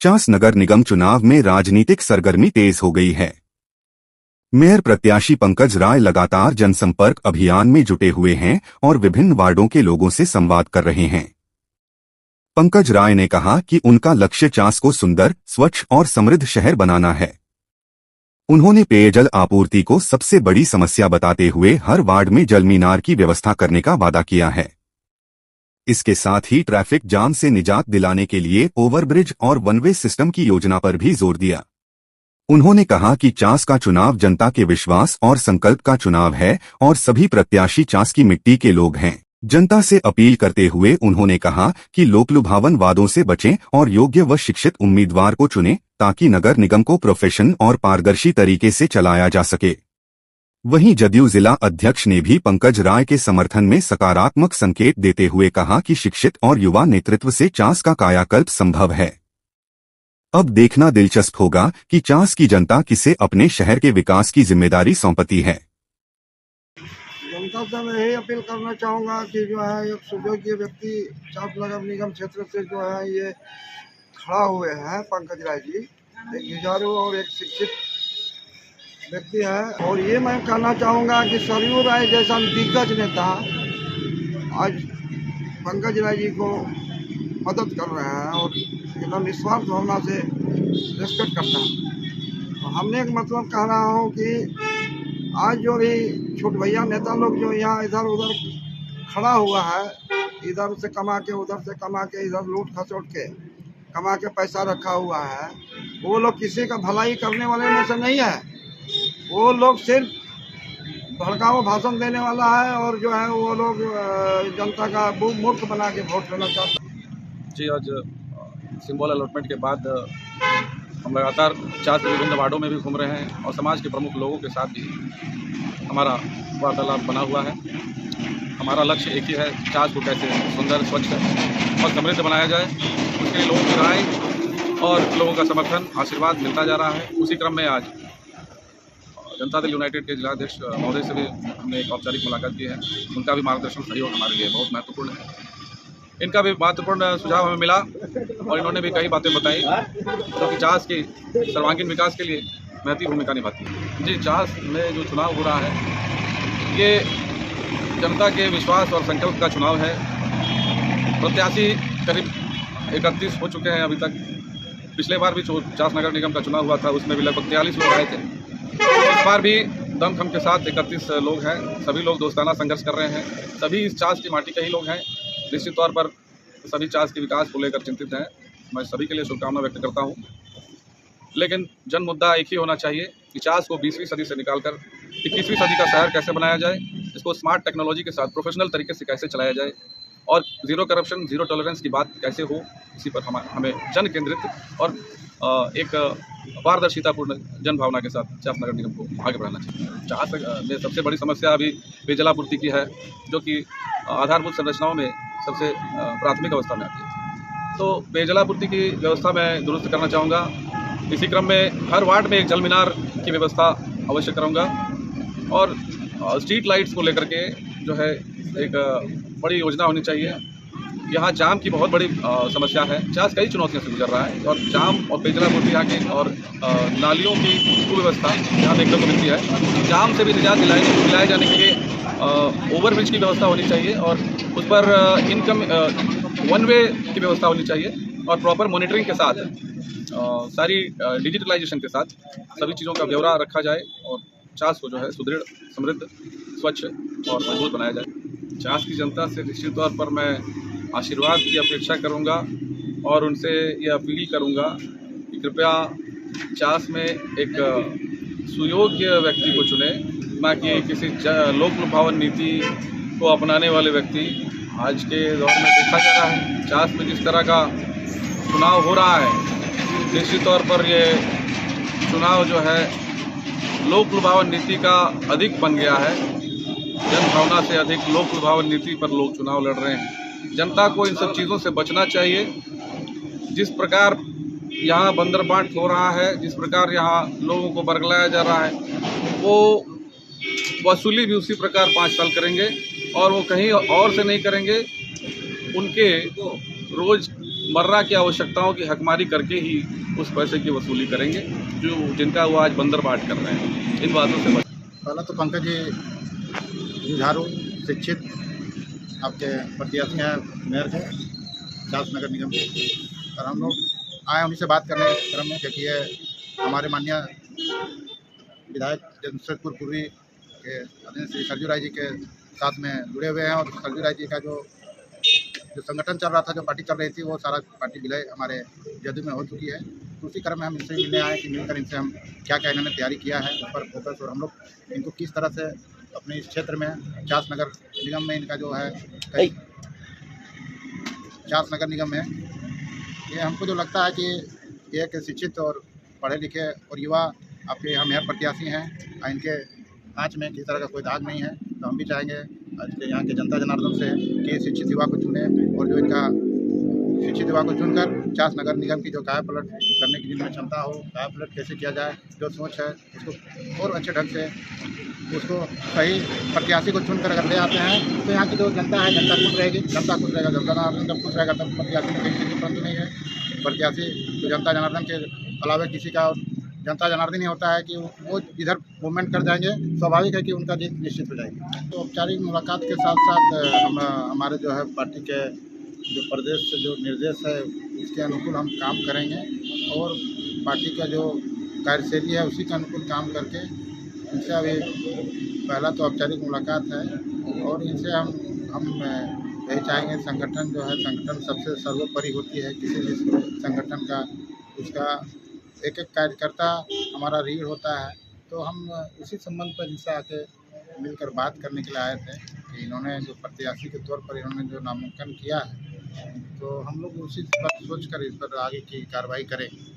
चास नगर निगम चुनाव में राजनीतिक सरगर्मी तेज हो गई है। मेयर प्रत्याशी पंकज राय लगातार जनसंपर्क अभियान में जुटे हुए हैं और विभिन्न वार्डों के लोगों से संवाद कर रहे हैं। पंकज राय ने कहा कि उनका लक्ष्य चास को सुंदर, स्वच्छ और समृद्ध शहर बनाना है। उन्होंने पेयजल आपूर्ति को सबसे बड़ी समस्या बताते हुए हर वार्ड में जल मीनार की व्यवस्था करने का वादा किया है। इसके साथ ही ट्रैफिक जाम से निजात दिलाने के लिए ओवरब्रिज और वन वे सिस्टम की योजना पर भी जोर दिया। उन्होंने कहा कि चास का चुनाव जनता के विश्वास और संकल्प का चुनाव है और सभी प्रत्याशी चास की मिट्टी के लोग हैं। जनता से अपील करते हुए उन्होंने कहा कि लोकलुभावन वादों से बचें और योग्य व शिक्षित उम्मीदवार को चुनें ताकि नगर निगम को प्रोफेशन और पारदर्शी तरीके से चलाया जा सके। वहीं जदयू जिला अध्यक्ष ने भी पंकज राय के समर्थन में सकारात्मक संकेत देते हुए कहा कि शिक्षित और युवा नेतृत्व से चास का कायाकल्प संभव है। अब देखना दिलचस्प होगा कि चास की जनता किसे अपने शहर के विकास की जिम्मेदारी सौंपती है। जनता से मैं यही अपील करना चाहूँगा कि जो है एक सुयोग्य व्यक्ति चास नगर निगम क्षेत्र से जो है ये खड़ा हुए हैं पंकज राय जी, एक जुझारू और एक शिक्षित व्यक्ति है। और ये मैं कहना चाहूँगा कि सरयू राय जैसा दिग्गज नेता आज पंकज राय जी को मदद कर रहे हैं और एकदम निस्वार्थ भावना से रेस्पेक्ट करता है। तो हमने एक मतलब कह रहा हूँ कि आज जो भी छोट भैया नेता लोग जो यहाँ इधर उधर खड़ा हुआ है, इधर से कमा के उधर से कमा के इधर लूट खसोट के कमा के पैसा रखा हुआ है, वो लोग किसी का भलाई करने वाले में से नहीं है। वो लोग सिर्फ भड़काऊ भाषण देने वाला है और जो है वो लोग जनता का मूर्ख बना के वोट लेना चाहते हैं। जी, आज सिंबल अलॉटमेंट के बाद हम लगातार चास के विभिन्न वार्डों में भी घूम रहे हैं और समाज के प्रमुख लोगों के साथ भी हमारा वार्तालाप बना हुआ है। हमारा लक्ष्य एक ही है, चास को कैसे सुंदर, स्वच्छ और समृद्ध बनाया जाए। उसके लिए लोगों की राय और लोगों का समर्थन, आशीर्वाद मिलता जा रहा है। उसी क्रम में आज जनता दल यूनाइटेड के जिलाध्यक्ष महोदय से भी हमने एक औपचारिक मुलाकात की है। उनका भी मार्गदर्शन सहयोग हमारे लिए बहुत महत्वपूर्ण है। इनका भी महत्वपूर्ण सुझाव हमें मिला और इन्होंने भी कई बातें बताई जो कि चास के सर्वांगीण विकास के लिए महती भूमिका निभाती है। जी, चास में जो चुनाव हो रहा है ये जनता के विश्वास और संकल्प का चुनाव है। प्रत्याशी करीब 31 हो चुके हैं अभी तक। पिछले बार भी चास नगर निगम का चुनाव हुआ था, उसमें भी लगभग 43 लोग आए थे। इस बार भी दमखम के साथ 31 लोग हैं। सभी लोग दोस्ताना संघर्ष कर रहे हैं। सभी इस चास की माटी के ही लोग हैं। निश्चित तौर पर सभी चास के विकास को लेकर चिंतित हैं। मैं सभी के लिए शुभकामना व्यक्त करता हूं। लेकिन जन मुद्दा एक ही होना चाहिए कि चास को 20वीं सदी से निकालकर 21वीं सदी का शहर कैसे बनाया जाए, इसको स्मार्ट टेक्नोलॉजी के साथ प्रोफेशनल तरीके से कैसे चलाया जाए और जीरो करप्शन, जीरो टॉलरेंस की बात कैसे हो, इसी पर हमें जन केंद्रित और एक पारदर्शितापूर्ण जन भावना के साथ चास नगर निगम को आगे बढ़ाना चाहिए। चास में सबसे बड़ी समस्या अभी पेयजलापूर्ति की है, जो कि आधारभूत संरचनाओं में सबसे प्राथमिक अवस्था में आती है। तो पेयजलापूर्ति की व्यवस्था मैं दुरुस्त करना चाहूँगा। इसी क्रम में हर वार्ड में एक जल मीनार की व्यवस्था अवश्य करूँगा और स्ट्रीट लाइट्स को लेकर के जो है एक बड़ी योजना होनी चाहिए। यहाँ जाम की बहुत बड़ी समस्या है। चास कई चुनौतियों से गुजर रहा है और जाम और पेयजलापूर्ति यहाँ की और नालियों की सुव्यवस्था यहाँ देखने को मिलती है। जाम से भी निजात दिलाए जाने के लिए ओवरब्रिज की व्यवस्था होनी चाहिए और उस पर वन वे की व्यवस्था होनी चाहिए और प्रॉपर मॉनिटरिंग के साथ सारी डिजिटलाइजेशन के साथ सभी चीज़ों का ब्यौरा रखा जाए और चास को जो है सुदृढ़, समृद्ध, स्वच्छ और मजबूत बनाया जाए। चास की जनता से निश्चित तौर पर मैं आशीर्वाद की अपेक्षा करूंगा और उनसे ये अपील करूंगा कि कृपया चास में एक सुयोग्य व्यक्ति को चुने, ना कि किसी लोक लुभावन नीति को अपनाने वाले व्यक्ति। आज के दौर में देखा जा रहा है चास में जिस तरह का चुनाव हो रहा है, निश्चित तौर पर ये चुनाव जो है लोक लुभावन नीति का अधिक बन गया है। जन भावना से अधिक लोक लुभावन नीति पर लोग चुनाव लड़ रहे हैं। जनता को इन सब चीज़ों से बचना चाहिए। जिस प्रकार यहाँ बंदरबांट हो रहा है, जिस प्रकार यहाँ लोगों को बरगलाया जा रहा है, वो वसूली भी उसी प्रकार 5 साल करेंगे और वो कहीं और से नहीं करेंगे। उनके रोज़ रोज़मर्रा की आवश्यकताओं की हकमारी करके ही उस पैसे की वसूली करेंगे जो जिनका वो आज बंदर बाट कर रहे हैं। इन बातों से पहला तो पंकज जी जुझारू शिक्षित आपके प्रत्याशी हैं मेयर के चास नगर निगम के, और हम लोग आए उन्हीं से बात करने के क्रम में, क्योंकि ये हमारे माननीय विधायक जमशेदपुर पूर्वी के आदरणीय श्री सरजू राय जी के साथ में जुड़े हुए हैं। और सरजू राय जी का जो संगठन चल रहा था, जो पार्टी चल रही थी, वो सारा पार्टी विलय हमारे जदयू में हो चुकी है। तो उसी क्रम में हम इनसे मिलने आए कि मिलकर इनसे हम क्या क्या इन्होंने तैयारी किया है उस पर फोकस, और हम लोग इनको किस तरह से अपने इस क्षेत्र में चास नगर निगम में इनका जो है चास नगर निगम में ये हमको जो लगता है कि एक शिक्षित और पढ़े लिखे और युवा आपके यहाँ मेयर प्रत्याशी हैं, इनके आँच में किसी तरह का कोई दाग नहीं है। तो हम भी चाहेंगे आज के यहाँ के जनता जनार्दन से कि शिक्षित युवा को चुने, और जो इनका शिक्षित युवा को चुनकर चास नगर निगम की जो काया पलट करने की जिनमें क्षमता हो, काया पलट कैसे किया जाए, जो सोच है उसको और अच्छे ढंग से उसको सही प्रत्याशी को चुनकर अगर ले आते हैं तो यहाँ की जो जनता है, जनता खुश रहेगी, जनता खुश रहेगा, जनता जनार्दन जब खुश रहेगा तब प्रत्याशी में कहीं किसी परंतु नहीं है। प्रत्याशी तो जनता जनार्दन के अलावा किसी का और जनता जनार्दन ही होता है कि वो इधर मूवमेंट कर जाएंगे, स्वाभाविक है कि उनका जीत निश्चित हो जाएगी। तो औपचारिक मुलाकात के साथ साथ हम हमारे जो है पार्टी के जो प्रदेश से जो निर्देश है उसके अनुकूल हम काम करेंगे, और पार्टी का जो कार्यशैली है उसी के अनुकूल काम करके इनसे अभी पहला तो औपचारिक मुलाकात है, और इनसे हम यही चाहेंगे, संगठन जो है, संगठन सबसे सर्वोपरि होती है। किसी भी संगठन का उसका एक एक कार्यकर्ता हमारा रीढ़ होता है। तो हम उसी संबंध पर इनसे आके मिलकर बात करने के लिए आए थे कि इन्होंने जो प्रत्याशी के तौर पर इन्होंने जो नामांकन किया है, तो हम लोग उसी पर सोच कर इस पर आगे की कार्रवाई करेंगे।